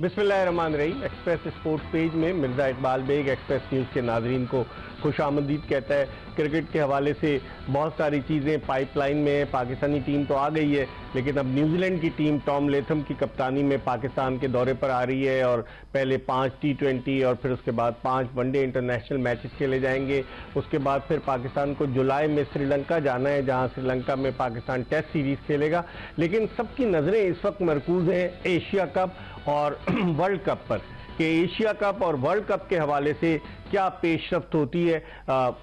बिस्मिल्लाहिर्रहमानिर्रहीम। Express sports page में Mirza Iqbal Baig express news के नाजरीन को खुशामदीद कहता है। क्रिकेट के हवाले से बहुत सारी चीज़ें पाइपलाइन में। पाकिस्तानी टीम तो आ गई है, लेकिन अब न्यूजीलैंड की टीम टॉम लेथम की कप्तानी में पाकिस्तान के दौरे पर आ रही है और पहले 5 T20 और फिर उसके बाद 5 वनडे इंटरनेशनल मैचेस खेले जाएंगे। उसके बाद फिर पाकिस्तान को जुलाई में श्रीलंका जाना है, जहां श्रीलंका में पाकिस्तान टेस्ट सीरीज खेलेगा। लेकिन सबकी नज़रें इस वक्त मरकूज हैं एशिया कप और वर्ल्ड कप पर कि एशिया कप और वर्ल्ड कप के हवाले से क्या पेशरफ्त होती है।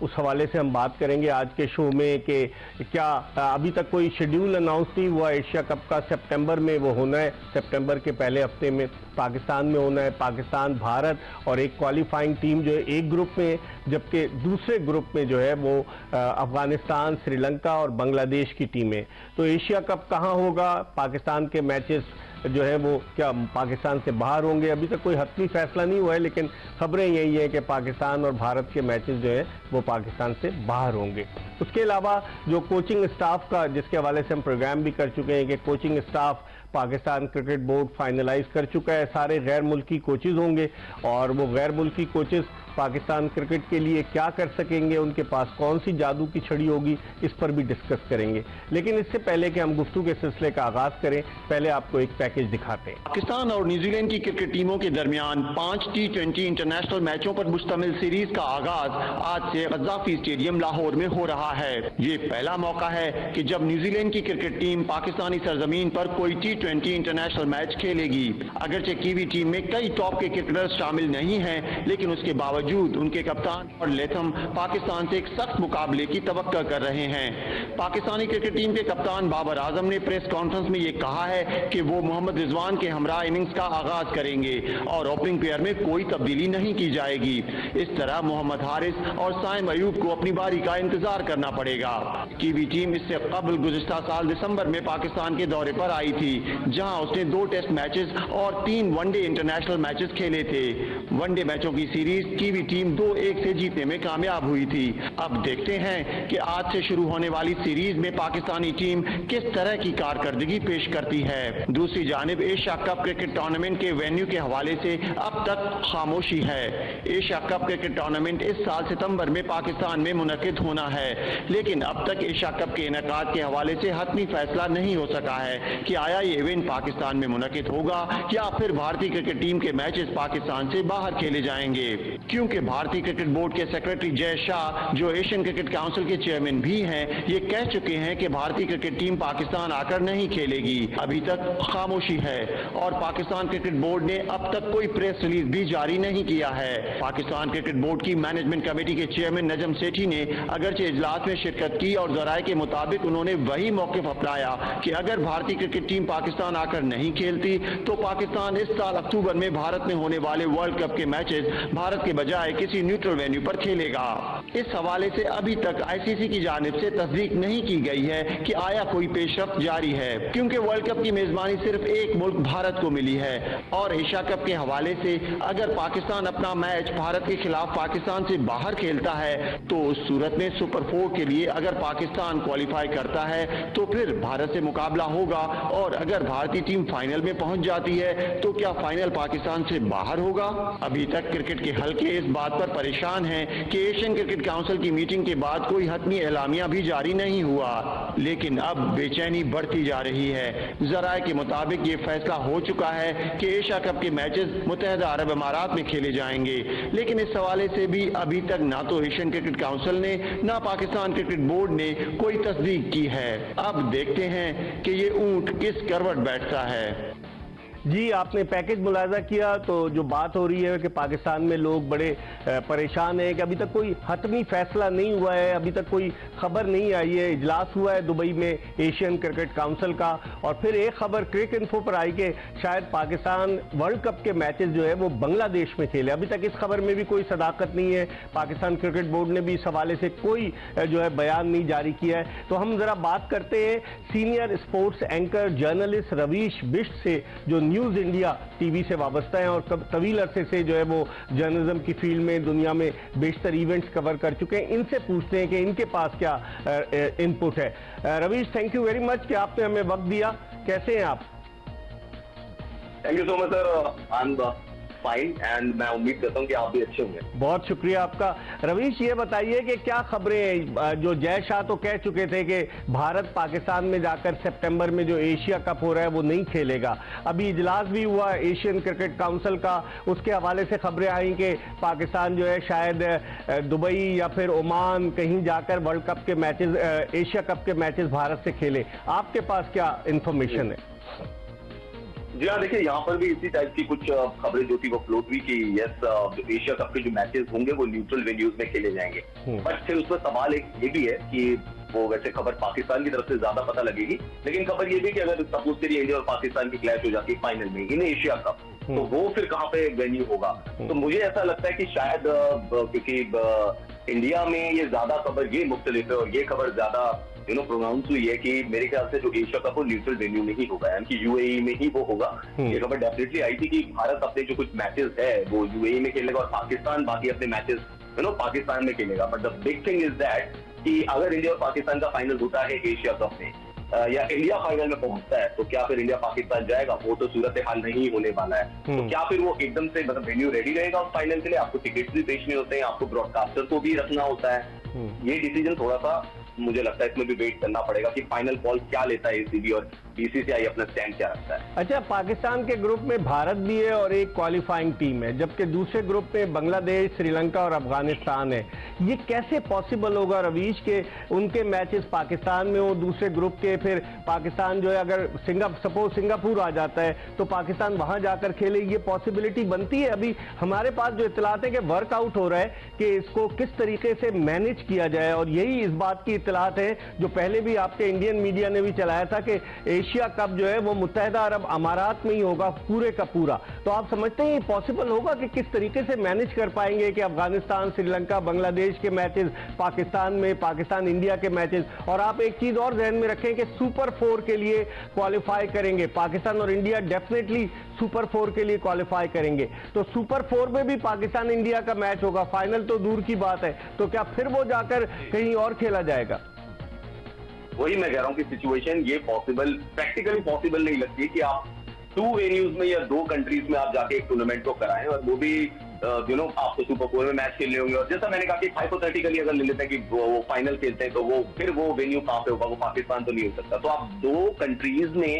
उस हवाले से हम बात करेंगे आज के शो में कि क्या अभी तक कोई शेड्यूल अनाउंस नहीं हुआ एशिया कप का। सितंबर में वो होना है, सितंबर के पहले हफ्ते में पाकिस्तान में होना है। पाकिस्तान, भारत और एक क्वालिफाइंग टीम जो है एक ग्रुप में, जबकि दूसरे ग्रुप में जो है वो अफगानिस्तान, श्रीलंका और बांग्लादेश की टीमें। तो एशिया कप कहाँ होगा, पाकिस्तान के मैचेस जो है वो क्या पाकिस्तान से बाहर होंगे, अभी तक कोई हतमी फैसला नहीं हुआ है, लेकिन खबरें यही है कि पाकिस्तान और भारत के मैचेस जो है वो पाकिस्तान से बाहर होंगे। उसके अलावा जो कोचिंग स्टाफ का, जिसके हवाले से हम प्रोग्राम भी कर चुके हैं कि coaching staff Pakistan cricket board finalize कर चुका है। सारे गैर मुल्की कोचेज होंगे और वो गैर मुल्की कोचेज पाकिस्तान क्रिकेट के लिए क्या कर सकेंगे, उनके पास कौन सी जादू की छड़ी होगी, इस पर भी डिस्कस करेंगे। लेकिन इससे पहले कि हम गुफ्तगू के सिलसिले का आगाज करें, पहले आपको एक पैकेज दिखाते हैं। पाकिस्तान और न्यूजीलैंड की क्रिकेट टीमों के दरमियान 5 T20 इंटरनेशनल मैचों पर मुश्तमिल सीरीज का आगाज आज से गद्दाफी स्टेडियम लाहौर में हो रहा है। ये पहला मौका है कि जब न्यूजीलैंड की क्रिकेट टीम पाकिस्तानी सरजमीन पर कोई T20 इंटरनेशनल मैच खेलेगी। अगरचे कीवी टीम में कई टॉप के क्रिकेटर्स शामिल नहीं हैं, लेकिन उसके बावजूद उनके कप्तान और लेथम पाकिस्तान से एक सख्त मुकाबले की तवक्को कर रहे हैं। पाकिस्तानी क्रिकेट टीम के कप्तान बाबर आजम ने प्रेस कॉन्फ्रेंस में ये कहा है कि वो मोहम्मद रिजवान के हमरा इनिंग्स का आगाज करेंगे और ओपनिंग पेयर में कोई तब्दीली नहीं की जाएगी। इस तरह मोहम्मद हारिस और साइम अयूब को अपनी बारी का इंतजार करना पड़ेगा। कीवी टीम इससे कबल गुज़िश्ता साल दिसंबर में पाकिस्तान के दौरे पर आई थी, जहां उसने 2 टेस्ट मैचेस और 3 वनडे इंटरनेशनल मैचेस खेले थे। वनडे मैचों की सीरीज कीवी टीम 2-1 से जीतने में कामयाब हुई थी। अब देखते हैं कि आज से शुरू होने वाली सीरीज में पाकिस्तानी टीम किस तरह की कारकर्दगी पेश करती है। दूसरी जानिब एशिया कप क्रिकेट टूर्नामेंट के वेन्यू के हवाले से अब तक खामोशी है। एशिया कप क्रिकेट टूर्नामेंट इस साल सितंबर में पाकिस्तान में मुनक्किद होना है, लेकिन अब तक एशिया कप के इनेकाद के हवाले से हतमी फैसला नहीं हो सका है कि आया ये इवेंट पाकिस्तान में मुनक्किद होगा या फिर भारतीय क्रिकेट टीम के मैचेस पाकिस्तान से बाहर खेले जाएंगे। क्योंकि भारतीय क्रिकेट बोर्ड के सेक्रेटरी जय शाह, जो एशियन क्रिकेट काउंसिल के चेयरमैन भी हैं, ये कह चुके हैं कि भारतीय क्रिकेट टीम पाकिस्तान आकर नहीं खेलेगी। अभी तक खामोशी है और पाकिस्तान क्रिकेट बोर्ड ने अब तक कोई प्रेस रिलीज भी जारी नहीं किया है। पाकिस्तान क्रिकेट बोर्ड की मैनेजमेंट कमेटी के चेयरमैन नजम सेठी ने अगरचे इजलास में शिरकत की और जराये के मुताबिक उन्होंने वही मौक़िफ़ अपनाया कि अगर भारतीय क्रिकेट टीम पाकिस्तान आकर नहीं खेलती तो पाकिस्तान इस साल अक्टूबर में भारत में होने वाले वर्ल्ड कप के मैचेस भारत के बजाय किसी न्यूट्रल वेन्यू पर खेलेगा। इस हवाले से अभी तक आईसीसी की जानिब से तस्दीक नहीं की गई है कि आया कोई पेशरफ्त जारी है, क्योंकि वर्ल्ड कप की मेजबानी सिर्फ एक मुल्क भारत को मिली है। और एशिया कप के हवाले से अगर पाकिस्तान अपना मैच भारत के खिलाफ पाकिस्तान से बाहर खेलता है तो उस सूरत में सुपर 4 के लिए अगर पाकिस्तान क्वालिफाई करता है तो फिर भारत से मुकाबला होगा, और अगर भारतीय टीम फाइनल में पहुंच जाती है तो क्या फाइनल पाकिस्तान से बाहर होगा। अभी तक क्रिकेट के हलके इस बात पर परेशान हैं कि एशियन क्रिकेट काउंसिल की मीटिंग के बाद कोई हतमी एलामिया भी जारी नहीं हुआ, लेकिन अब बेचैनी बढ़ती जा रही है। जराये के मुताबिक ये फैसला हो चुका है कि एशिया कप के मैचेस मुत्तहिदा अरब अमारात में खेले जाएंगे, लेकिन इस हवाले से भी अभी तक ना तो एशियन क्रिकेट काउंसिल ने ना पाकिस्तान क्रिकेट बोर्ड ने कोई तस्दीक की है। अब देखते हैं कि ये ऊंट किस करवट बैठता है। जी, आपने पैकेज मुलाजा किया तो जो बात हो रही है कि पाकिस्तान में लोग बड़े परेशान हैं कि अभी तक कोई हतमी फैसला नहीं हुआ है, अभी तक कोई खबर नहीं आई है। इजलास हुआ है दुबई में एशियन क्रिकेट काउंसिल का, और फिर एक खबर क्रिक इन्फो पर आई कि शायद पाकिस्तान वर्ल्ड कप के मैचेस जो है वो बांग्लादेश में खेले। अभी तक इस खबर में भी कोई सदाकत नहीं है। पाकिस्तान क्रिकेट बोर्ड ने भी इस हवाले से कोई जो है बयान नहीं जारी किया है। तो हम जरा बात करते हैं senior sports anchor journalist Ravish Bisht से, जो न्यूज़ इंडिया टीवी से वाबस्ता है और तवील अरसे से जो है वो जर्नलिज्म की फील्ड में दुनिया में बेशतर इवेंट्स कवर कर चुके हैं। इनसे पूछते हैं कि इनके पास क्या इनपुट है। Ravish, thank you very much कि आपने हमें वक्त दिया। कैसे हैं आप? Thank you so much sir, I am fine and मैं उम्मीद करता हूँ कि आप भी अच्छे होंगे। बहुत शुक्रिया आपका। रवीश, ये बताइए कि क्या खबरें, जो जय शाह तो कह चुके थे कि भारत पाकिस्तान में जाकर सितंबर में जो एशिया कप हो रहा है वो नहीं खेलेगा। अभी इजलास भी हुआ एशियन क्रिकेट काउंसिल का, उसके हवाले से खबरें आई कि पाकिस्तान जो है शायद दुबई या फिर ओमान कहीं जाकर वर्ल्ड कप के मैचेस, एशिया कप के मैचेस भारत से खेले। आपके पास क्या इंफॉर्मेशन है? जी हाँ, देखिए यहाँ पर भी इसी टाइप की कुछ खबरें जो थी वो फ्लोट हुई कि यस, एशिया कप के जो मैचेस होंगे वो न्यूट्रल वेन्यूज में खेले जाएंगे। बट फिर उसमें सवाल एक ये भी है कि वो वैसे खबर पाकिस्तान की तरफ से ज्यादा पता लगेगी, लेकिन खबर ये भी कि अगर सपोज करिए इंडिया और पाकिस्तान की क्लैश हो जाती है फाइनल में इन एशिया कप, तो वो फिर कहाँ पे वेन्यू होगा। तो मुझे ऐसा लगता है कि शायद क्योंकि इंडिया में ये ज्यादा खबर ये मुख्तलिफ है और ये खबर ज्यादा प्रोनाउंस हुई है कि मेरे ख्याल से जो एशिया कप वो न्यूट्रल वेन्यू में ही होगा, यानी कि यूएई में ही वो होगा। ये खबर डेफिनेटली आई थी कि भारत अपने जो कुछ मैचेस है वो यूएई में खेलेगा और पाकिस्तान बाकी अपने मैचेस पाकिस्तान में खेलेगा। But the big thing is that कि अगर इंडिया और पाकिस्तान का फाइनल होता है एशिया कप में, या इंडिया फाइनल में पहुंचता है, तो क्या फिर इंडिया पाकिस्तान जाएगा? वो तो सूरत हाल नहीं होने वाला है। तो क्या फिर वो एकदम से मतलब वेन्यू रेडी रहेगा उस फाइनल के लिए? आपको टिकट्स भी बेचने होते हैं, आपको ब्रॉडकास्टर को भी रखना होता है। ये डिसीजन थोड़ा सा मुझे लगता है इसमें भी वेट करना पड़ेगा कि फाइनल कॉल क्या लेता है एसीबी और बीसीसीआई अपना स्टैंड क्या रखता है। अच्छा, पाकिस्तान के ग्रुप में भारत भी है और एक क्वालिफाइंग टीम है, जबकि दूसरे ग्रुप में बांग्लादेश, श्रीलंका और अफगानिस्तान है। ये कैसे पॉसिबल होगा रवीश के उनके मैचेस पाकिस्तान में हो, दूसरे ग्रुप के? फिर पाकिस्तान जो है अगर सपोज सिंगापुर आ जाता है तो पाकिस्तान वहां जाकर खेले, ये पॉसिबिलिटी बनती है? अभी हमारे पास जो इत्तलात है कि वर्कआउट हो रहा है कि इसको किस तरीके से मैनेज किया जाए, और यही इस बात की इत्तलात है जो पहले भी आपके इंडियन मीडिया ने भी चलाया था कि एशिया कप जो है वो मुत्तहिदा अरब अमारात में ही होगा पूरे का पूरा। तो आप समझते हैं ये पॉसिबल होगा कि किस तरीके से मैनेज कर पाएंगे कि अफगानिस्तान, श्रीलंका, बांग्लादेश के मैचेस पाकिस्तान में, पाकिस्तान इंडिया के मैचेस? और आप एक चीज और ध्यान में रखें कि सुपर 4 के लिए क्वालिफाई करेंगे पाकिस्तान और इंडिया, डेफिनेटली सुपर 4 के लिए क्वालिफाई करेंगे। तो सुपर 4 में भी पाकिस्तान इंडिया का मैच होगा, फाइनल तो दूर की बात है। तो क्या फिर वो जाकर कहीं और खेला जाएगा? वही मैं कह रहा हूँ कि सिचुएशन ये पॉसिबल, प्रैक्टिकली पॉसिबल नहीं लगती कि आप 2 वेन्यूज में या 2 कंट्रीज में आप जाके एक टूर्नामेंट को कराएं, और वो भी आपको सुपर 4 में मैच खेलने होंगे। और जैसा मैंने कहा कि हाइपोथेटिकली अगर ले लेते हैं कि वो फाइनल खेलते हैं, तो वो फिर वो वेन्यू कहाँ पे होगा? वो पाकिस्तान तो नहीं हो सकता। तो आप 2 कंट्रीज में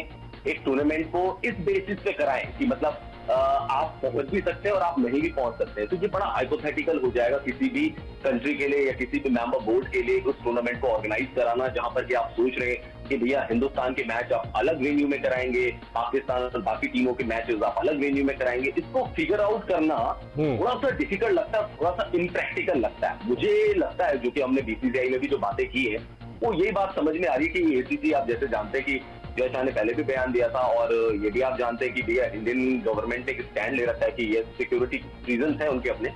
एक टूर्नामेंट को इस बेसिस पे कराएं कि मतलब आप पहुंच भी सकते हैं और आप नहीं भी पहुंच सकते हैं, तो ये बड़ा हाइपोथेटिकल हो जाएगा किसी भी कंट्री के लिए या किसी भी मेंबर बोर्ड के लिए उस टूर्नामेंट को ऑर्गेनाइज कराना, जहां पर कि आप सोच रहे हैं कि भैया हिंदुस्तान के मैच आप अलग वेन्यू में कराएंगे, पाकिस्तान और बाकी टीमों के मैचेस आप अलग वेन्यू में कराएंगे। इसको फिगर आउट करना थोड़ा सा डिफिकल्ट लगता है, थोड़ा सा इम्प्रैक्टिकल लगता है। मुझे लगता है, जो कि हमने बीसीसीआई में भी जो बातें की है, वो यही बात समझ में आ रही है कि एसीसी, आप जैसे जानते हैं कि जय शाह ने पहले भी बयान दिया था, और ये भी आप जानते हैं कि भैया इंडियन गवर्नमेंट ने एक स्टैंड ले रखा है कि ये सिक्योरिटी रीजन है उनके अपने।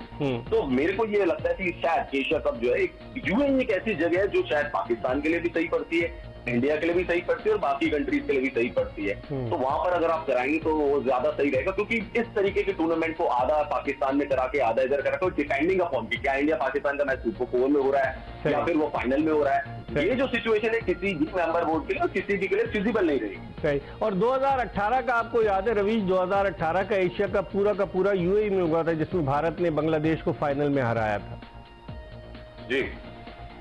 तो मेरे को ये लगता है कि शायद एशिया कप जो है, यूएई एक ऐसी जगह है जो शायद पाकिस्तान के लिए भी सही पड़ती है, इंडिया के लिए भी सही पड़ती है और बाकी कंट्रीज के लिए भी सही पड़ती है। तो वहां पर अगर आप कराएंगे तो वो ज्यादा सही रहेगा, क्योंकि इस तरीके के टूर्नामेंट को आधा पाकिस्तान में करा के आधा इधर करा के, डिपेंडिंग अपॉन कि क्या इंडिया पाकिस्तान का मैच सुपर 4 में हो रहा है या फिर वो फाइनल में हो रहा है, ये जो सिचुएशन है किसी भी मेंबर बोर्ड के लिए और किसी भी के लिए फिजिबल नहीं रहेगी। सही। और 2018 का आपको याद है रवीश, 2018 का एशिया का पूरा यूएई में हुआ था, जिसमें भारत ने बांग्लादेश को फाइनल में हराया था। जी,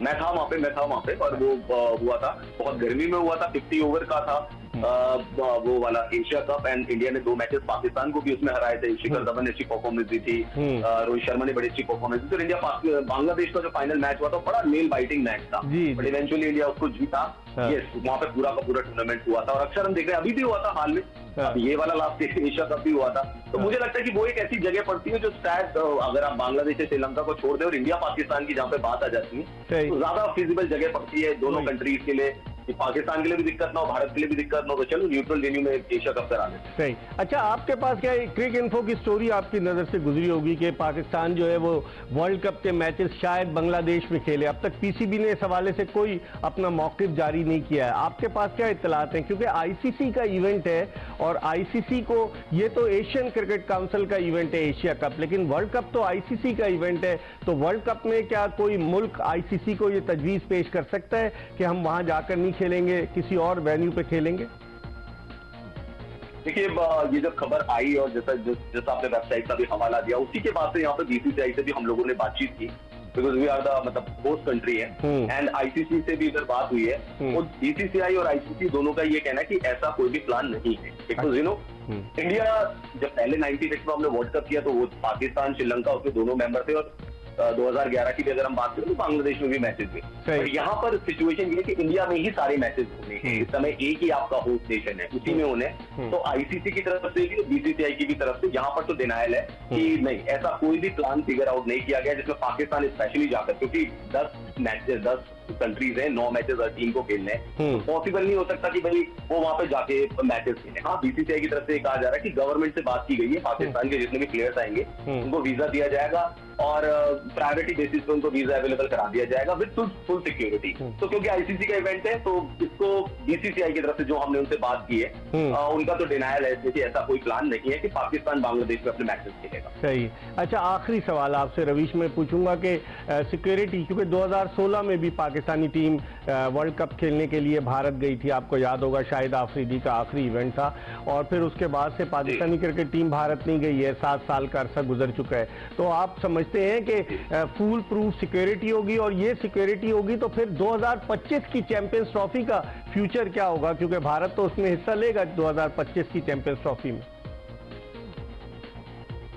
मैं था वहां पे और वो हुआ था, बहुत गर्मी में हुआ था, 50 ओवर का था वो वाला एशिया कप, एंड इंडिया ने 2 मैचेस पाकिस्तान को भी उसमें हराए थे। शिखर धवन ने अच्छी परफॉर्मेंस दी थी, रोहित शर्मा ने बड़ी अच्छी परफॉर्मेंस दी, तो इंडिया बांग्लादेश का जो फाइनल मैच हुआ था बड़ा नेल बाइटिंग मैच था, बट इवेंचुअली इंडिया उसको जीता। यस, वहां पे पूरा का पूरा टूर्नामेंट हुआ था, और अक्सर हम देख रहे हैं अभी भी हुआ था हाल में, ये वाला लास्ट एशिया कप भी हुआ था। तो मुझे लगता है कि वो एक ऐसी जगह पड़ती है जो शायद अगर आप बांग्लादेश से श्रीलंका को छोड़ दे और इंडिया पाकिस्तान की जहाँ पे बात आ जाती है, तो ज्यादा फिजिबल जगह पड़ती है दोनों कंट्रीज के लिए, कि पाकिस्तान के लिए भी दिक्कत ना हो, भारत के लिए भी दिक्कत ना हो, तो चलो न्यूट्रल वेन्यू में एशिया कप करा लेते हैं। सही। अच्छा, आपके पास क्या क्रिक इन्फो की स्टोरी आपकी नजर से गुजरी होगी कि पाकिस्तान जो है वो वर्ल्ड कप के मैचेस शायद बांग्लादेश में खेले? अब तक पीसीबी ने इस हवाले से कोई अपना मौकिफ जारी नहीं किया है। आपके पास क्या इत्तलात हैं? क्योंकि आईसीसी का इवेंट है, और आईसीसी को, ये तो एशियन क्रिकेट काउंसिल का इवेंट है एशिया कप, लेकिन वर्ल्ड कप तो आईसीसी का इवेंट है। तो वर्ल्ड कप में क्या कोई मुल्क आईसीसी को ये तजवीज पेश कर सकता है कि हम वहां जाकर नहीं खेलेंगे, किसी और वेन्यू पे खेलेंगे? देखिए ये जब खबर आई और जैसा आपने वेबसाइट का भी हवाला दिया, उसी के बाद से यहाँ पे बीसीसीआई से भी हम लोगों ने बातचीत की, बिकॉज वी आर द मतलब होस्ट कंट्री है, एंड आईसीसी से भी इधर बात हुई है। और बीसीसीआई और आईसीसी दोनों का ये कहना है कि ऐसा कोई भी प्लान नहीं है, बिकॉज यू नो इंडिया जब पहले 96 में हमने वर्ल्ड कप किया तो वो पाकिस्तान, श्रीलंका उसके दोनों मेंबर थे, और 2011 की भी अगर हम बात करें तो बांग्लादेश में भी मैचेस हुए। पर यहाँ पर सिचुएशन ये है कि इंडिया में ही सारे मैचेस होने हैं, इस समय एक ही आपका होस्ट नेशन है, उसी में होने। तो आईसीसी की तरफ से भी, बीसीसीआई की भी तरफ से यहाँ पर तो डिनायल है कि नहीं, ऐसा कोई भी प्लान फिगर आउट नहीं किया गया जिसमें पाकिस्तान स्पेशली जाकर, क्योंकि 10 कंट्रीज हैं, 9 मैचेस हर टीम को खेलने हैं, पॉसिबल नहीं हो सकता कि भाई वो वहां पे जाके मैचेस खेले। हाँ, बीसीसीआई की तरफ से कहा जा रहा है कि गवर्नमेंट से बात की गई है, पाकिस्तान के जितने भी प्लेयर्स आएंगे उनको वीजा दिया जाएगा और प्रायोरिटी बेसिस पे उनको वीजा अवेलेबल करा दिया जाएगा विद फुल सिक्योरिटी। तो क्योंकि आईसीसी का इवेंट है तो इसको बीसीसीआई की तरफ से जो हमने उनसे बात की है उनका तो डिनायल है कि ऐसा कोई प्लान नहीं है कि पाकिस्तान बांग्लादेश में अपने मैचेस खेलेगा। सही। अच्छा, आखिरी सवाल आपसे रवीश मैं पूछूंगा कि सिक्योरिटी, क्योंकि 2016 में भी पाकिस्तानी टीम वर्ल्ड कप खेलने के लिए भारत गई थी, आपको याद होगा, शाहिद आफरीदी का आखिरी इवेंट था, और फिर उसके बाद से पाकिस्तानी क्रिकेट टीम भारत नहीं गई है, 7 साल का अरसा गुजर चुका है। तो आप समझते हैं कि फूल प्रूफ सिक्योरिटी होगी, और ये सिक्योरिटी होगी तो फिर 2025 की चैंपियंस ट्रॉफी का फ्यूचर क्या होगा, क्योंकि भारत तो उसमें हिस्सा लेगा 2025 की चैंपियंस ट्रॉफी में?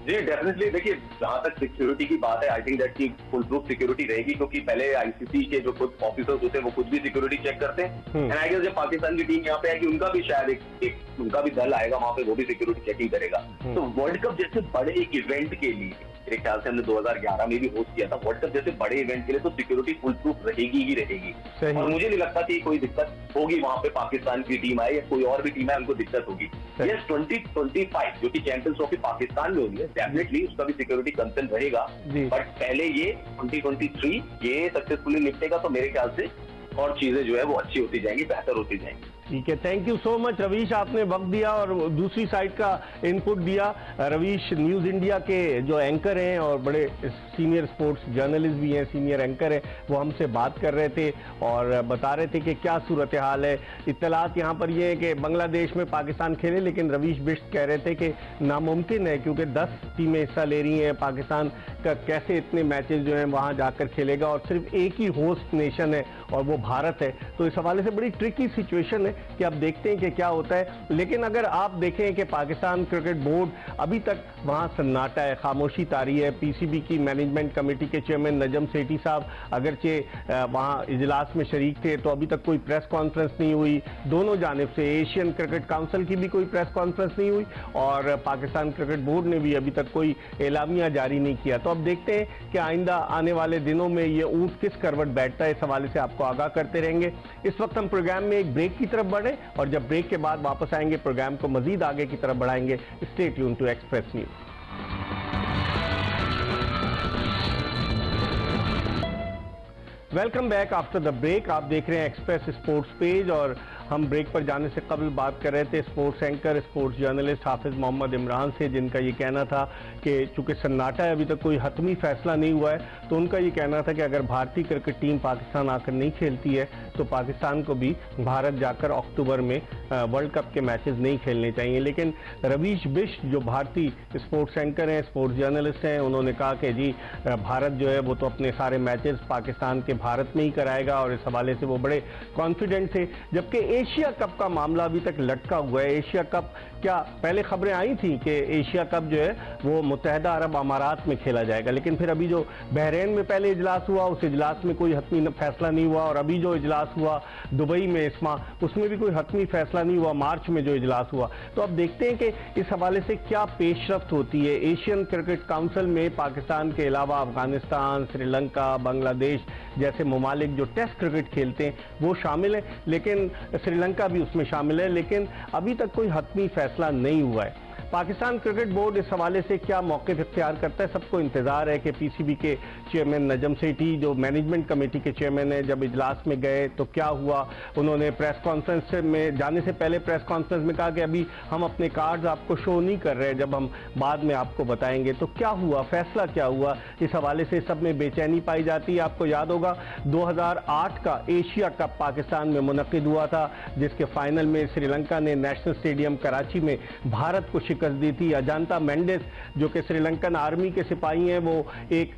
जी डेफिनेटली, देखिए जहां तक सिक्योरिटी की बात है, आई थिंक दैट की फुल प्रूफ सिक्योरिटी रहेगी, क्योंकि पहले आईसीसी के जो खुद ऑफिसर्स होते हैं वो खुद भी सिक्योरिटी चेक करते हैं, एंड आई गेस जब पाकिस्तान की टीम यहाँ पे आएगी उनका भी शायद एक उनका भी दल आएगा वहां पे, वो भी सिक्योरिटी चेकिंग करेगा। तो वर्ल्ड कप जैसे बड़े एक इवेंट के लिए, मेरे ख्याल से हमने 2011 में भी होस्ट किया था, वर्ल्ड कप जैसे बड़े इवेंट के लिए तो सिक्योरिटी फुल प्रूफ रहेगी ही रहेगी, और मुझे नहीं लगता कि कोई दिक्कत होगी वहां पे, पाकिस्तान की टीम आए या कोई और भी टीम है उनको दिक्कत होगी। यस, 2025 जो कि चैंपियंस ट्रॉफी पाकिस्तान में होगी, डेफिनेटली उसका भी सिक्योरिटी कंसर्न रहेगा, बट पहले ये 2023 ये सक्सेसफुली निपटेगा तो मेरे ख्याल से और चीजें जो है वो अच्छी होती जाएंगी, बेहतर होती जाएंगी। ठीक है, thank you so much Ravish, आपने वक्त दिया और दूसरी साइड का इनपुट दिया। रवीश न्यूज़ इंडिया के जो एंकर हैं और बड़े सीनियर स्पोर्ट्स जर्नलिस्ट भी हैं, सीनियर एंकर हैं, वो हमसे बात कर रहे थे और बता रहे थे कि क्या सूरत हाल है। इत्तलात यहाँ पर ये है कि बांग्लादेश में पाकिस्तान खेले, लेकिन रवीश बिष्ट कह रहे थे कि नामुमकिन है, क्योंकि 10 टीमें हिस्सा ले रही हैं, पाकिस्तान का कैसे इतने मैचेस जो हैं वहाँ जाकर खेलेगा, और सिर्फ एक ही होस्ट नेशन है और वो भारत है। तो इस हवाले से बड़ी ट्रिकी सिचुएशन है कि अब देखते हैं कि क्या होता है। लेकिन अगर आप देखें कि पाकिस्तान क्रिकेट बोर्ड अभी तक वहाँ सन्नाटा है, खामोशी तारी है। पीसीबी की मैनेजमेंट कमेटी के चेयरमैन नजम सेठी साहब अगरचे वहाँ इजलास में शरीक थे, तो अभी तक कोई प्रेस कॉन्फ्रेंस नहीं हुई दोनों जानिब से। एशियन क्रिकेट काउंसिल की भी कोई प्रेस कॉन्फ्रेंस नहीं हुई और पाकिस्तान क्रिकेट बोर्ड ने भी अभी तक कोई एलामिया जारी नहीं किया। तो अब देखते हैं कि आइंदा आने वाले दिनों में ये ऊंट किस करवट बैठता है, इस हवाले से आपको आगाह करते रहेंगे। इस वक्त हम प्रोग्राम में एक ब्रेक की तरफ बढ़े और जब ब्रेक के बाद वापस आएंगे प्रोग्राम को मजीद आगे की तरफ बढ़ाएंगे। Stay tune to express news. Welcome back after the break. आप देख रहे हैं एक्सप्रेस स्पोर्ट्स पेज और हम ब्रेक पर जाने से कबल बात कर रहे थे स्पोर्ट्स एंकर, स्पोर्ट्स जर्नलिस्ट हाफिज मोहम्मद इमरान से, जिनका ये कहना था कि चूंकि सन्नाटा है, अभी तक कोई हतमी फैसला नहीं हुआ है, तो उनका ये कहना था कि अगर भारतीय क्रिकेट टीम पाकिस्तान आकर नहीं खेलती है तो पाकिस्तान को भी भारत जाकर अक्टूबर में वर्ल्ड कप के मैचेस नहीं खेलने चाहिए। लेकिन रवीश बिष्ट जो भारतीय स्पोर्ट्स एंकर हैं, स्पोर्ट्स जर्नलिस्ट हैं, उन्होंने कहा कि जी भारत जो है वो तो अपने सारे मैचेस पाकिस्तान के भारत में ही कराएगा और इस हवाले से वो बड़े कॉन्फिडेंट थे। जबकि एशिया कप का मामला अभी तक लटका हुआ है। एशिया कप क्या पहले खबरें आई थी कि एशिया कप जो है वो मुत्तहदा अरब अमारात में खेला जाएगा, लेकिन फिर अभी जो बहरीन में पहले इजलास हुआ उस इजलास में कोई हतमी फैसला नहीं हुआ, और अभी जो इजलास हुआ दुबई में इस माह उसमें भी कोई हतमी फैसला नहीं हुआ, मार्च में जो इजलास हुआ। तो अब देखते हैं कि इस हवाले से क्या पेशरफ्त होती है। एशियन क्रिकेट काउंसिल में पाकिस्तान के अलावा अफगानिस्तान, श्रीलंका, बांग्लादेश जैसे ममालिक जो टेस्ट क्रिकेट खेलते हैं वो शामिल है, लेकिन श्रीलंका भी उसमें शामिल है, लेकिन अभी तक कोई हतमी फैसला नहीं हुआ है। पाकिस्तान क्रिकेट बोर्ड इस हवाले से क्या मौक़िफ़ इख्तियार करता है, सबको इंतजार है कि पीसीबी के चेयरमैन नजम सेठी जो मैनेजमेंट कमेटी के चेयरमैन है, जब इजलास में गए तो क्या हुआ। उन्होंने प्रेस कॉन्फ्रेंस में जाने से पहले प्रेस कॉन्फ्रेंस में कहा कि अभी हम अपने कार्ड्स आपको शो नहीं कर रहे, जब हम बाद में आपको बताएंगे। तो क्या हुआ, फैसला क्या हुआ, इस हवाले से सब में बेचैनी पाई जाती है। आपको याद होगा 2008 का एशिया कप पाकिस्तान में मुनक्किद हुआ था, जिसके फाइनल में श्रीलंका ने नेशनल स्टेडियम कराची में भारत को शिकस्त दी थी। अजांता मेंडिस जो कि श्रीलंकन आर्मी के सिपाही हैं, वो एक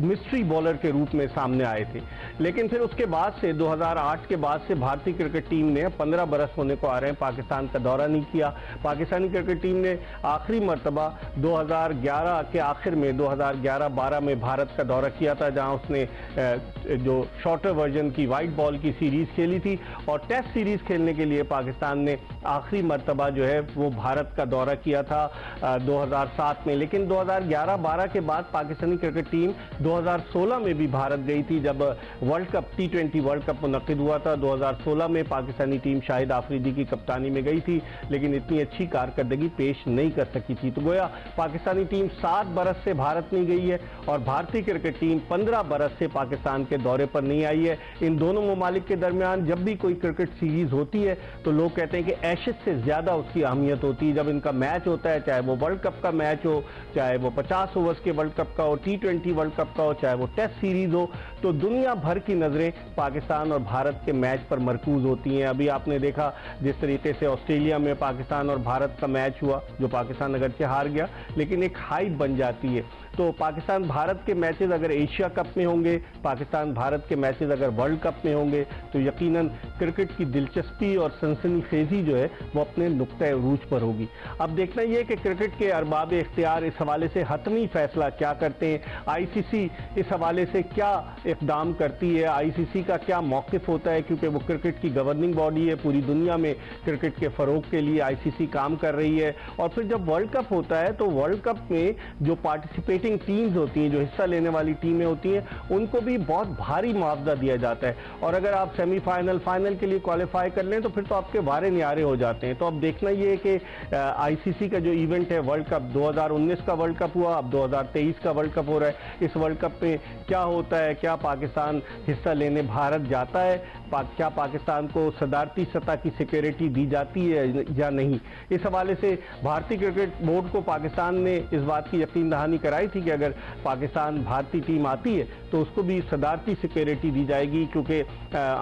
मिस्ट्री बॉलर के रूप में सामने आए थे। लेकिन फिर उसके बाद से 2008 के बाद से भारतीय क्रिकेट टीम ने 15 बरस होने को आ रहे हैं पाकिस्तान का दौरा नहीं किया। पाकिस्तानी क्रिकेट टीम ने आखिरी मर्तबा 2011 के आखिर में 2011-12 में भारत का दौरा किया था, जहां उसने जो शॉर्टर वर्जन की वाइट बॉल की सीरीज खेली थी और टेस्ट सीरीज खेलने के लिए पाकिस्तान ने आखिरी मर्तबा जो है वो भारत का दौरा किया था 2007 में। लेकिन 2011-12 के बाद पाकिस्तानी क्रिकेट टीम 2016 में भी भारत गई थी, जब world cup T20 world cup मुनक्किद हुआ था। 2016 में पाकिस्तानी टीम शाहिद आफरीदी की कप्तानी में गई थी, लेकिन इतनी अच्छी कारकर्दगी पेश नहीं कर सकी थी। तो गोया पाकिस्तानी टीम 7 बरस से भारत नहीं गई है और भारतीय क्रिकेट टीम 15 बरस से पाकिस्तान के दौरे पर नहीं आई है। इन दोनों ममालिक के दरमियान जब भी कोई क्रिकेट सीरीज होती है तो लोग कहते हैं कि एशेज से ज्यादा उसकी अहमियत होती है। जब इनका मैच होता है, चाहे वो वर्ल्ड कप का मैच हो, चाहे वो 50 ओवर्स के वर्ल्ड कप का हो, T20 वर्ल्ड कप का हो, चाहे वो टेस्ट सीरीज हो, तो दुनिया भर की नजरें पाकिस्तान और भारत के मैच पर मरकूज होती हैं। अभी आपने देखा जिस तरीके से ऑस्ट्रेलिया में पाकिस्तान और भारत का मैच हुआ, जो पाकिस्तान अगरचे हार गया, लेकिन एक हाइप बन जाती है। तो पाकिस्तान भारत के मैचेस अगर एशिया कप में होंगे, पाकिस्तान भारत के मैचेस अगर वर्ल्ड कप में होंगे, तो यकीनन क्रिकेट की दिलचस्पी और सनसनीखेजी जो है वो अपने नुक्ते उरूज पर होगी। अब देखना यह कि क्रिकेट के अरबाब इख्तियार इस हवाले से हतमी फैसला क्या करते हैं, आईसीसी इस हवाले से क्या इक़दाम करती है, आईसीसी का क्या मौक़िफ़ होता है, क्योंकि वो क्रिकेट की गवर्निंग बॉडी है। पूरी दुनिया में क्रिकेट के फ़रोग़ के लिए आईसीसी काम कर रही है। और फिर जब वर्ल्ड कप होता है तो वर्ल्ड कप में जो पार्टिसिपेटिंग टीम्स होती हैं, जो हिस्सा लेने वाली टीमें होती हैं, उनको भी बहुत भारी मुआवजा दिया जाता है। और अगर आप सेमीफाइनल फाइनल के लिए क्वालिफाई कर लें तो फिर तो आपके वारे न्यारे हो जाते हैं। तो अब देखना ये है कि आईसीसी का जो इवेंट है वर्ल्ड कप, 2019 का वर्ल्ड कप हुआ, अब 2023 का वर्ल्ड कप हो रहा है। इस वर्ल्ड कप में क्या होता है, क्या पाकिस्तान हिस्सा लेने भारत जाता है, क्या पाकिस्तान को सदारती सतह की सिक्योरिटी दी जाती है या नहीं। इस हवाले से भारतीय क्रिकेट बोर्ड को पाकिस्तान ने इस बात की यकीन दहानी कराई थी कि अगर पाकिस्तान भारतीय टीम आती है तो उसको भी सदारती सिक्योरिटी दी जाएगी, क्योंकि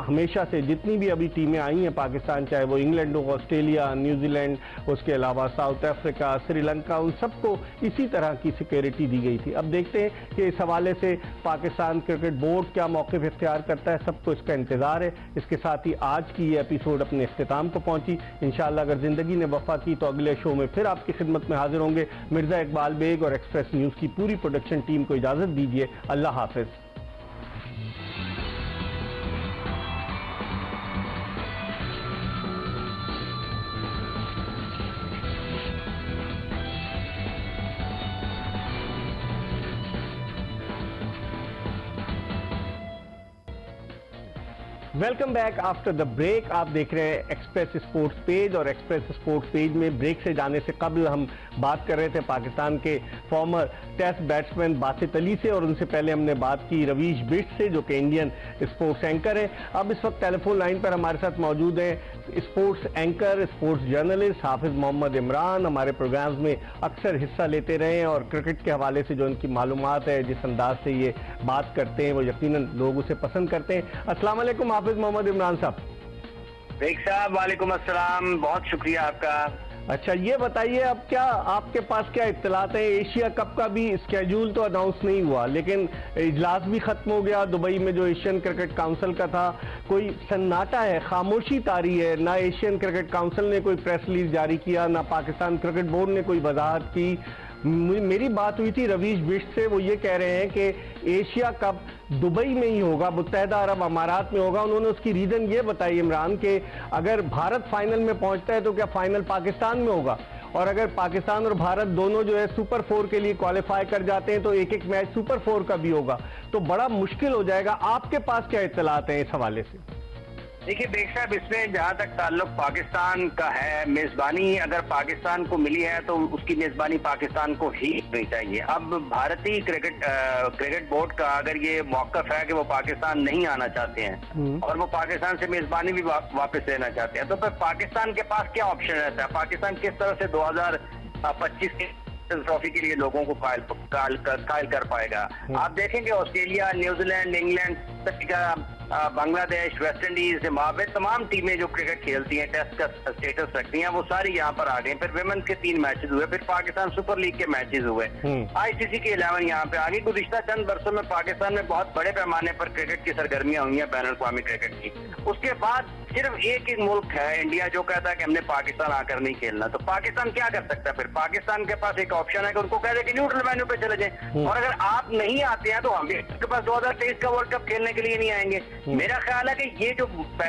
हमेशा से जितनी भी अभी टीमें आई हैं पाकिस्तान, चाहे वो इंग्लैंड हो, ऑस्ट्रेलिया, न्यूजीलैंड, उसके अलावा साउथ अफ्रीका, श्रीलंका, उन सबको इसी तरह की सिक्योरिटी दी गई थी। अब देखते हैं कि इस हवाले से पाकिस्तान क्रिकेट बोर्ड क्या मौक़िफ़ इख्तियार करता है, सबको इसका इंतजार है। इसके साथ ही आज की ये एपिसोड अपने इख्तिताम को पहुंची। इंशाअल्लाह अगर जिंदगी ने वफा की तो अगले शो में फिर आपकी खिदमत में हाजिर होंगे। मिर्जा इकबाल बेग और एक्सप्रेस न्यूज़ की पूरी प्रोडक्शन टीम को इजाज़त दीजिए। अल्लाह हाफिज़। Welcome back after the break. आप देख रहे हैं एक्सप्रेस स्पोर्ट्स पेज और एक्सप्रेस स्पोर्ट्स पेज में ब्रेक से जाने से कबल हम बात कर रहे थे पाकिस्तान के former test batsman Basit Ali से, और उनसे पहले हमने बात की रवीश बिष्ट से जो कि इंडियन स्पोर्ट्स एंकर है। अब इस वक्त टेलीफोन लाइन पर हमारे साथ मौजूद हैं स्पोर्ट्स एंकर, स्पोर्ट्स जर्नलिस्ट हाफिज मोहम्मद इमरान। हमारे प्रोग्राम्स में अक्सर हिस्सा लेते रहे हैं और क्रिकेट के हवाले से जो उनकी मालूमात है, जिस अंदाज से ये बात करते हैं, वो यकीनन लोग उसे पसंद करते हैं। अस्सलाम वालेकुम हाफिज मोहम्मद इमरान साहब। बेग साहब वालेकुम अस्सलाम, बहुत शुक्रिया आपका। अच्छा, ये बताइए अब क्या आपके पास क्या इत्तलात है? एशिया कप का भी स्केड्यूल तो अनाउंस नहीं हुआ, लेकिन इजलास भी खत्म हो गया दुबई में जो एशियन क्रिकेट काउंसिल का था। कोई सन्नाटा है, खामोशी तारी है, ना एशियन क्रिकेट काउंसिल ने कोई प्रेस रिलीज जारी किया, ना पाकिस्तान क्रिकेट बोर्ड ने कोई वजाहत की। मेरी बात हुई थी रवीश बिष्ट से, वो ये कह रहे हैं कि एशिया कप दुबई में ही होगा, मुत्तहदा अरब अमारात में होगा। उन्होंने उसकी रीजन ये बताई इमरान के अगर भारत फाइनल में पहुंचता है तो क्या फाइनल पाकिस्तान में होगा, और अगर पाकिस्तान और भारत दोनों जो है सुपर 4 के लिए क्वालिफाई कर जाते हैं तो एक एक मैच सुपर 4 का भी होगा, तो बड़ा मुश्किल हो जाएगा। आपके पास क्या इत्तलात हैं इस हवाले से? देखिए बेग साहब, इसमें जहां तक ताल्लुक पाकिस्तान का है, मेजबानी अगर पाकिस्तान को मिली है तो उसकी मेजबानी पाकिस्तान को ही होनी चाहिए। अब भारतीय क्रिकेट बोर्ड का अगर ये मौकफ है कि वो पाकिस्तान नहीं आना चाहते हैं और वो पाकिस्तान से मेजबानी भी वापस लेना चाहते हैं, तो फिर पाकिस्तान के पास क्या ऑप्शन रहता है? पाकिस्तान किस तरह से 2025 के ट्रॉफी के लिए लोगों को कायल कर पाएगा? आप देखेंगे Australia, New Zealand, England, Bangladesh, West Indies, Zimbabwe, तमाम टीमें जो क्रिकेट खेलती हैं, टेस्ट का स्टेटस रखती हैं, वो सारी यहाँ पर आ गई। फिर विमेंस के 3 मैचेस हुए, फिर पाकिस्तान सुपर लीग के मैचेस हुए, आईसीसी के 11 यहाँ पे आ गई। गुज़िश्ता चंद बरसों में पाकिस्तान में बहुत बड़े पैमाने पर क्रिकेट की सरगर्मियां हुई हैं, बैनुल अक़वामी क्रिकेट की। उसके बाद सिर्फ एक मुल्क है इंडिया जो कहता है कि हमने पाकिस्तान आकर नहीं खेलना। तो पाकिस्तान क्या कर सकता है फिर? पाकिस्तान के पास एक ऑप्शन है कि उनको कह दे कि न्यूट्रल वेन्यू पे चले जाएं, और अगर आप नहीं आते हैं तो हम भी आपके पास 2023 का वर्ल्ड कप खेलने के लिए नहीं आएंगे। मेरा ख्याल है कि ये जो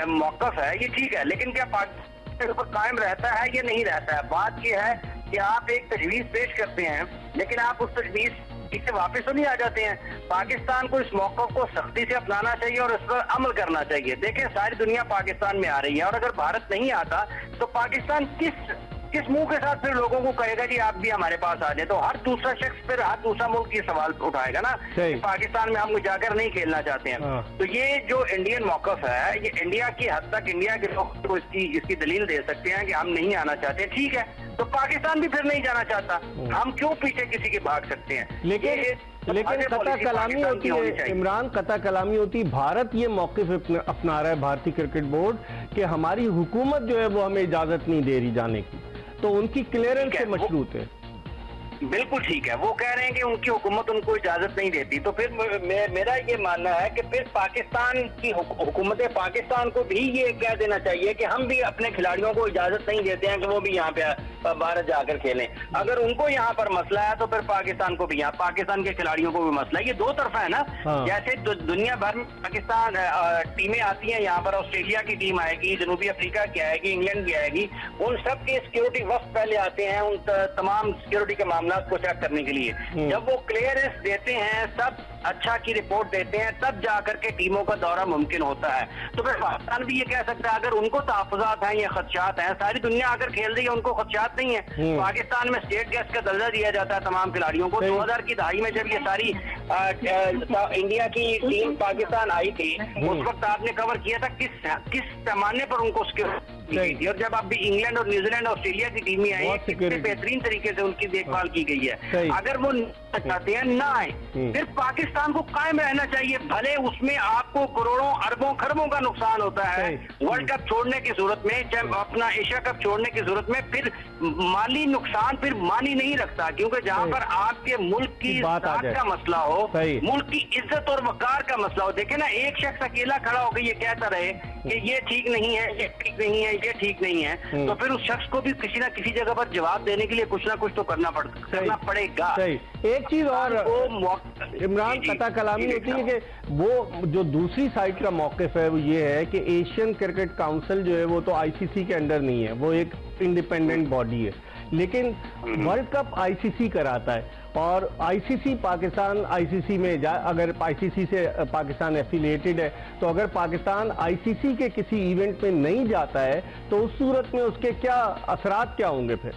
मौकफ है ये ठीक है, लेकिन क्या पाकिस्तान के ऊपर कायम रहता है या नहीं रहता है? बात ये है कि आप एक तजवीज पेश करते हैं, लेकिन आप उस तजवीज इससे वापस तो नहीं आ जाते हैं। पाकिस्तान को इस मौके को सख्ती से अपनाना चाहिए और इस पर अमल करना चाहिए। देखें, सारी दुनिया पाकिस्तान में आ रही है, और अगर भारत नहीं आता तो पाकिस्तान किस मुंह के साथ फिर लोगों को कहेगा कि आप भी हमारे पास आ जाए? तो हर दूसरा शख्स फिर हर दूसरा मुल्क ये सवाल उठाएगा ना कि पाकिस्तान में हम जाकर नहीं खेलना चाहते हैं। तो ये जो इंडियन मौकफ है, ये इंडिया की हद तक इंडिया के लोग को इसकी दलील दे सकते हैं कि हम नहीं आना चाहते। ठीक है, तो पाकिस्तान भी फिर नहीं जाना चाहता, हम क्यों पीछे किसी के भाग सकते हैं? लेकिन कता कलामी होती है इमरान, कता कलामी होती। भारत ये मौक़िफ़ अपना रहा है, भारतीय क्रिकेट बोर्ड, कि हमारी हुकूमत जो है वो हमें इजाजत नहीं दे रही जाने की, तो उनकी क्लियरेंस से मशरूत है। बिल्कुल ठीक है, वो कह रहे हैं कि उनकी हुकूमत उनको इजाजत नहीं देती। तो फिर मेरा ये मानना है कि फिर पाकिस्तान की हुकूमत पाकिस्तान को भी ये कह देना चाहिए कि हम भी अपने खिलाड़ियों को इजाजत नहीं देते हैं कि वो भी यहाँ पे भारत जाकर खेलें। अगर उनको यहाँ पर मसला है तो फिर पाकिस्तान को भी, यहाँ पाकिस्तान के खिलाड़ियों को भी मसला है। ये दो तरफा है ना। जैसे दुनिया भर में पाकिस्तान टीमें आती हैं, यहाँ पर ऑस्ट्रेलिया की टीम आएगी, जनूबी अफ्रीका की आएगी, इंग्लैंड की आएगी, उन सब के सिक्योरिटी वक्त पहले आते हैं उन तमाम सिक्योरिटी के मामला को चेक करने के लिए। जब वो क्लियरेंस देते हैं, सब अच्छा की रिपोर्ट देते हैं, तब जाकर के टीमों का दौरा मुमकिन होता है। तो फिर पाकिस्तान भी ये कह सकता है अगर उनको तहफ़्फ़ुज़ात हैं या खदशात हैं, सारी दुनिया अगर खेल रही है उनको खदशात नहीं है। पाकिस्तान में स्टेट गेस्ट का दर्जा दिया जाता है तमाम खिलाड़ियों को। 2000 की दहाई में जब ये सारी इंडिया की टीम पाकिस्तान आई थी, उस वक्त आपने कवर किया था किस पैमाने पर उनको थी, और जब अभी इंग्लैंड और न्यूजीलैंड ऑस्ट्रेलिया की टीमें आई, कितने बेहतरीन तरीके से उनकी देखभाल की गई है। अगर वो चाहते हैं ना आए, फिर पाकिस्तान को कायम रहना चाहिए, भले उसमें आपको करोड़ों अरबों खरबों का नुकसान होता है वर्ल्ड कप छोड़ने की सूरत में, अपना एशिया कप छोड़ने की सूरत में। फिर माली नुकसान फिर मानी नहीं रखता, क्योंकि जहां पर आपके मुल्क की इज्जत का मसला हो, मुल्क की इज्जत और वकार का मसला हो। देखे ना, एक शख्स अकेला खड़ा होकर ये कहता रहे कि ये ठीक नहीं है, ये ठीक नहीं है, ये ठीक नहीं है, तो फिर उस शख्स को भी किसी ना किसी जगह पर जवाब देने के लिए कुछ ना कुछ तो करना पड़ेगा। एक चीज और इमरान, कता कलामी होती है कि वो जो दूसरी साइड का मौक़िफ़ है वो ये है कि एशियन क्रिकेट काउंसिल जो है वो तो आईसीसी के अंडर नहीं है, वो एक इंडिपेंडेंट बॉडी है, लेकिन वर्ल्ड कप आईसीसी कराता है, और आईसीसी पाकिस्तान आईसीसी में अगर आईसीसी से पाकिस्तान एफिलिएटेड है, तो अगर पाकिस्तान आईसीसी के किसी इवेंट में नहीं जाता है तो उस सूरत में उसके क्या असरात क्या होंगे? फिर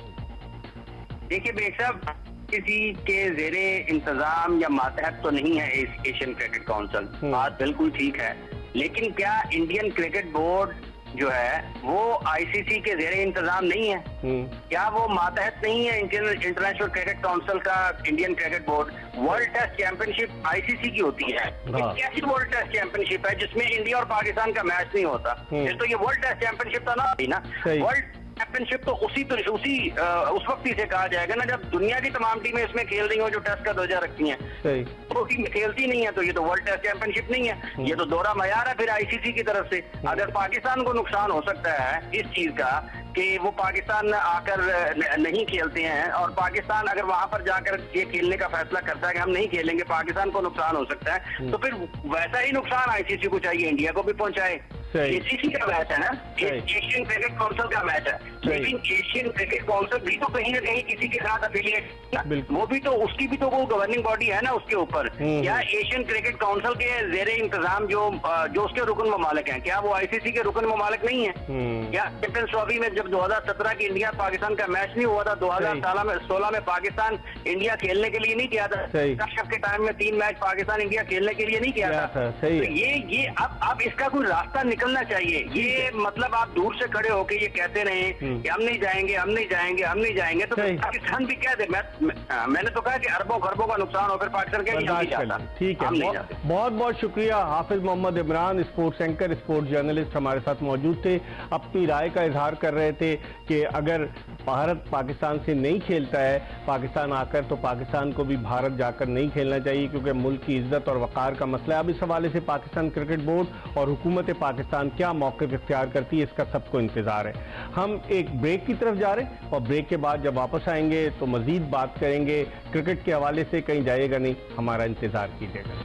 देखिए बेशक किसी के जेरे इंतजाम या मातहत तो नहीं है एशियन क्रिकेट काउंसिल, बात बिल्कुल ठीक है, लेकिन क्या इंडियन क्रिकेट बोर्ड जो है वो आईसीसी के जेरे इंतजाम नहीं है? क्या वो मातहत नहीं है इंटरनेशनल क्रिकेट काउंसिल का? Indian cricket board world test championship ICC की होती है। कैसी वर्ल्ड टेस्ट चैंपियनशिप है जिसमें इंडिया और पाकिस्तान का मैच नहीं होता? तो ये वर्ल्ड टेस्ट चैंपियनशिप था ना, वर्ल्ड चैंपियनशिप तो उस वक्त ही से कहा जाएगा ना जब दुनिया की तमाम टीमें इसमें खेल रही हो जो टेस्ट का दर्जा रखती हैं। तो टीम खेलती नहीं है तो ये तो वर्ल्ड टेस्ट चैंपियनशिप नहीं है, ये तो दोहरा मयार है फिर आईसीसी की तरफ से। अगर पाकिस्तान को नुकसान हो सकता है इस चीज का कि वो पाकिस्तान आकर नहीं खेलते हैं, और पाकिस्तान अगर वहां पर जाकर ये खेलने का फैसला करता है कि हम नहीं खेलेंगे, पाकिस्तान को नुकसान हो सकता है, तो फिर वैसा ही नुकसान आईसीसी को चाहिए इंडिया को भी पहुंचाए। एसीसी का मैच है ना, एशियन क्रिकेट काउंसिल का मैच है, लेकिन एशियन क्रिकेट काउंसिल भी तो कहीं ना कहीं किसी के साथ अफिलिएट, वो भी तो उसकी भी तो वो गवर्निंग बॉडी है ना उसके ऊपर। क्या एशियन क्रिकेट काउंसिल के जेर इंतजाम जो उसके रुकन ममालिक हैं, क्या वो आईसीसी के रुकन ममालिक नहीं है? क्या चैंपियंस ट्रॉफी में जब 2017 की इंडिया पाकिस्तान का मैच नहीं हुआ था, 2016 में पाकिस्तान इंडिया खेलने के लिए नहीं किया था, कश्यप के टाइम में 3 मैच पाकिस्तान इंडिया खेलने के लिए नहीं किया था। तो ये अब इसका कोई रास्ता निकलना चाहिए। ये मतलब आप दूर से खड़े होके ये कहते रहे कि हम नहीं जाएंगे, हम नहीं जाएंगे, हम नहीं जाएंगे, तो पाकिस्तान भी कह दे। मैंने तो कहा कि अरबों खरबों का नुकसान हो, फिर पाकिस्तान क्या नहीं जाता। ठीक है, बहुत बहुत शुक्रिया। Hafiz Mohammad Imran, sports anchor, sports journalist हमारे साथ मौजूद थे, अपनी राय का इजहार कर रहे थे कि अगर भारत पाकिस्तान से नहीं खेलता है पाकिस्तान आकर, तो पाकिस्तान को भी भारत जाकर नहीं खेलना चाहिए, क्योंकि मुल्क की इज्जत और वक़ार का मसला है। अब इस हवाले से पाकिस्तान क्रिकेट बोर्ड और हुकूमत पाकिस्तान क्या मौक़िफ़ इख्तियार करती है, इसका सबको इंतज़ार है। हम एक ब्रेक की तरफ जा रहे हैं और ब्रेक के बाद जब वापस आएंगे तो मज़ीद बात करेंगे क्रिकेट के हवाले से। कहीं जाइएगा नहीं, हमारा इंतज़ार कीजिएगा।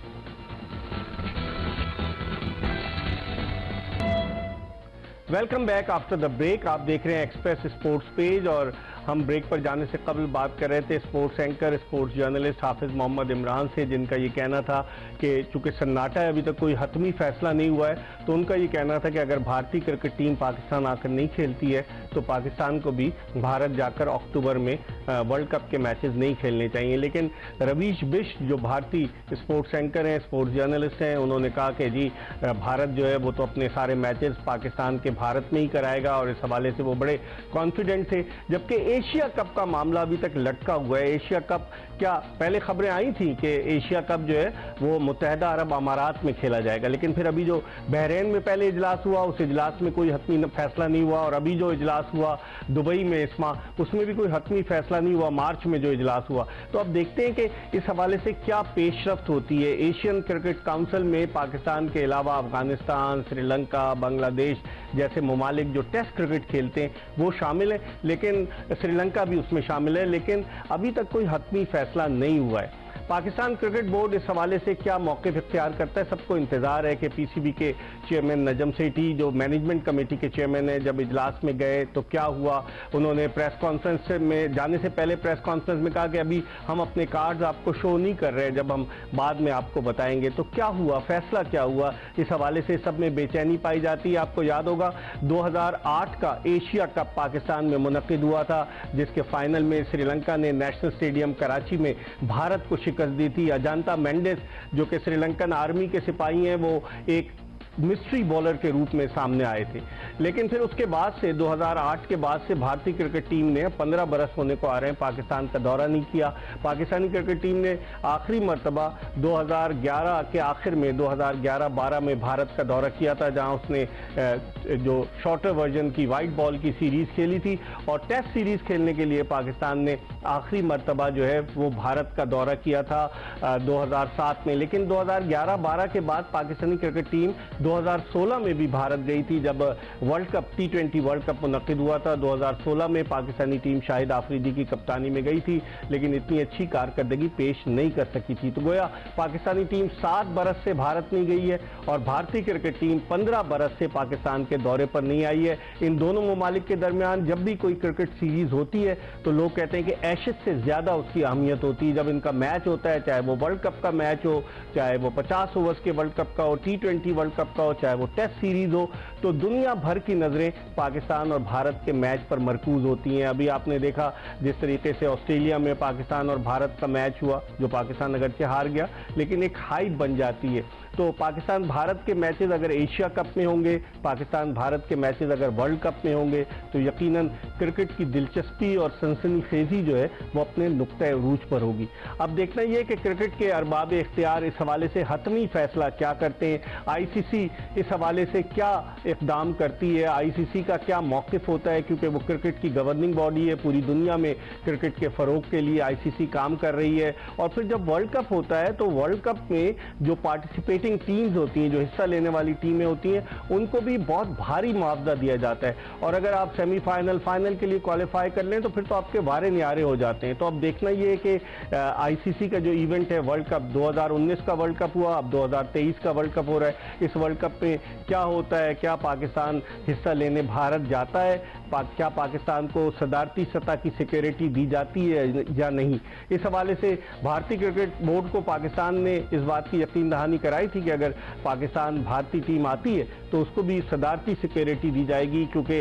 Welcome back after the break. आप देख रहे हैं एक्सप्रेस स्पोर्ट्स पेज और हम ब्रेक पर जाने से कबल बात कर रहे थे स्पोर्ट्स एंकर, स्पोर्ट्स जर्नलिस्ट हाफिज मोहम्मद इमरान से, जिनका ये कहना था कि चूंकि सन्नाटा है, अभी तक कोई हतमी फैसला नहीं हुआ है, तो उनका ये कहना था कि अगर भारतीय क्रिकेट टीम पाकिस्तान आकर नहीं खेलती है तो पाकिस्तान को भी भारत जाकर अक्टूबर में वर्ल्ड कप के मैचेस नहीं खेलने चाहिए। लेकिन रवीश बिष्ट जो भारतीय स्पोर्ट्स एंकर हैं, स्पोर्ट्स जर्नलिस्ट हैं, उन्होंने कहा कि जी भारत जो है वो तो अपने सारे मैचेस पाकिस्तान के भारत में ही कराएगा और इस हवाले से वो बड़े कॉन्फिडेंट थे। जबकि एशिया कप का मामला अभी तक लटका हुआ है। एशिया कप क्या पहले खबरें आई थी कि एशिया कप जो है वो मुत्तहदा अरब अमारात में खेला जाएगा, लेकिन फिर अभी जो बहरीन में पहले इजलास हुआ उस इजलास में कोई हतमी फैसला नहीं हुआ, और अभी जो इजलास हुआ दुबई में इस माह, उसमें भी कोई हतमी फैसला नहीं हुआ, मार्च में जो इजलास हुआ। तो अब देखते हैं कि इस हवाले से क्या पेशरफ्त होती है। एशियन क्रिकेट काउंसिल में पाकिस्तान के अलावा अफगानिस्तान, श्रीलंका, बांग्लादेश जैसे ममालिक जो टेस्ट क्रिकेट खेलते हैं वो शामिल है, लेकिन श्रीलंका भी उसमें शामिल है, लेकिन अभी तक कोई हतमी फैसला नहीं हुआ है। पाकिस्तान क्रिकेट बोर्ड इस हवाले से क्या मौक़िफ़ इख्तियार करता है, सबको इंतज़ार है कि पीसीबी के चेयरमैन नजम सेठी जो मैनेजमेंट कमेटी के चेयरमैन है, जब इजलास में गए तो क्या हुआ, उन्होंने प्रेस कॉन्फ्रेंस में जाने से पहले प्रेस कॉन्फ्रेंस में कहा कि अभी हम अपने कार्ड्स आपको शो नहीं कर रहे, जब हम बाद में आपको बताएंगे। तो क्या हुआ, फैसला क्या हुआ, इस हवाले से सब में बेचैनी पाई जाती है। आपको याद होगा 2008 का एशिया कप पाकिस्तान में मुनक्किद हुआ था, जिसके फाइनल में श्रीलंका ने नेशनल स्टेडियम कराची में भारत को शिकस्त दी थी। अजांता मेंडिस जो कि श्रीलंकन आर्मी के सिपाही हैं, वो एक मिस्ट्री बॉलर के रूप में सामने आए थे। लेकिन फिर उसके बाद से 2008 के बाद से भारतीय क्रिकेट टीम ने 15 बरस होने को आ रहे हैं पाकिस्तान का दौरा नहीं किया। पाकिस्तानी क्रिकेट टीम ने आखिरी मर्तबा 2011 के आखिर में 2011-12 में भारत का दौरा किया था, जहां उसने जो शॉर्टर वर्जन की वाइट बॉल की सीरीज खेली थी, और टेस्ट सीरीज खेलने के लिए पाकिस्तान ने आखिरी मर्तबा जो है वो भारत का दौरा किया था 2007 में। लेकिन 2011-12 के बाद पाकिस्तानी क्रिकेट टीम 2016 में भी भारत गई थी, जब world cup T20 world cup मुनक्किद हुआ था। 2016 में पाकिस्तानी टीम शाहिद आफरीदी की कप्तानी में गई थी, लेकिन इतनी अच्छी कारकर्दगी पेश नहीं कर सकी थी। तो गोया पाकिस्तानी टीम 7 बरस से भारत नहीं गई है और भारतीय क्रिकेट टीम 15 बरस से पाकिस्तान के दौरे पर नहीं आई है। इन दोनों ममालिक के दरमियान जब भी कोई क्रिकेट सीरीज होती है तो लोग कहते हैं कि एशेज से ज्यादा उसकी अहमियत होती है। जब इनका मैच होता है, चाहे वो वर्ल्ड कप का मैच हो, चाहे वो 50 ओवर्स के वर्ल्ड कप का हो, T20 वर्ल्ड कप का हो, चाहे वो टेस्ट सीरीज हो, तो दुनिया भर की नजरें पाकिस्तान और भारत के मैच पर मरकूज होती हैं। अभी आपने देखा जिस तरीके से ऑस्ट्रेलिया में पाकिस्तान और भारत का मैच हुआ, जो पाकिस्तान अगरचे हार गया, लेकिन एक हाइप बन जाती है। तो पाकिस्तान भारत के मैचेस अगर एशिया कप में होंगे, पाकिस्तान भारत के मैचेस अगर वर्ल्ड कप में होंगे, तो यकीनन क्रिकेट की दिलचस्पी और सनसनीखेजी जो है वो अपने नुक्ते उरूज पर होगी। अब देखना यह कि क्रिकेट के अरबाब इख्तियार इस हवाले से हतमी फैसला क्या करते हैं, आईसीसी इस हवाले से क्या इक़दाम करती है, आईसीसी का क्या मौक़िफ़ होता है, क्योंकि वो क्रिकेट की गवर्निंग बॉडी है। पूरी दुनिया में क्रिकेट के फ़रोग के लिए आईसीसी काम कर रही है। और फिर जब वर्ल्ड कप होता है तो वर्ल्ड कप में जो पार्टिसिपेटिंग पार्टिसिपेटिंग टीम्स होती हैं, जो हिस्सा लेने वाली टीमें होती हैं, उनको भी बहुत भारी मुआवजा दिया जाता है। और अगर आप सेमीफाइनल फाइनल के लिए क्वालिफाई कर लें तो फिर तो आपके वारे न्यारे हो जाते हैं। तो अब देखना ये है कि आईसीसी का जो इवेंट है, वर्ल्ड कप 2019 का वर्ल्ड कप हुआ, अब 2023 का वर्ल्ड कप हो रहा है। इस वर्ल्ड कप में क्या होता है, क्या पाकिस्तान हिस्सा लेने भारत जाता है, क्या पाकिस्तान को सदारती सतह की सिक्योरिटी दी जाती है या नहीं। इस हवाले से भारतीय क्रिकेट बोर्ड को पाकिस्तान ने इस बात की यकीन दहानी कराई थी कि अगर पाकिस्तान भारतीय टीम आती है तो उसको भी सदारती सिक्योरिटी दी जाएगी, क्योंकि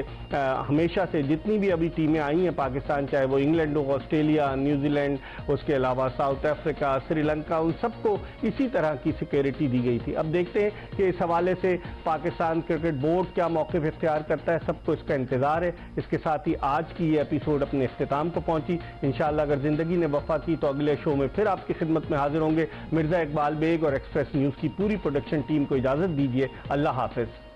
हमेशा से जितनी भी अभी टीमें आई हैं पाकिस्तान, चाहे वो इंग्लैंड हो, ऑस्ट्रेलिया, न्यूजीलैंड, उसके अलावा साउथ अफ्रीका, श्रीलंका, उन सबको इसी तरह की सिक्योरिटी दी गई थी। अब देखते हैं कि इस हवाले से पाकिस्तान क्रिकेट बोर्ड क्या मौक़िफ़ इख्तियार करता है, सबको इसका इंतजार है। इसके साथ ही आज की ये एपिसोड अपने इख्तिताम को पहुंची। इंशाअल्लाह अगर जिंदगी ने वफा की तो अगले शो में फिर आपकी खिदमत में हाजिर होंगे। मिर्जा इकबाल बेग और एक्सप्रेस न्यूज़ की पूरी प्रोडक्शन टीम को इजाज़त दीजिए। अल्लाह हाफ़िज़।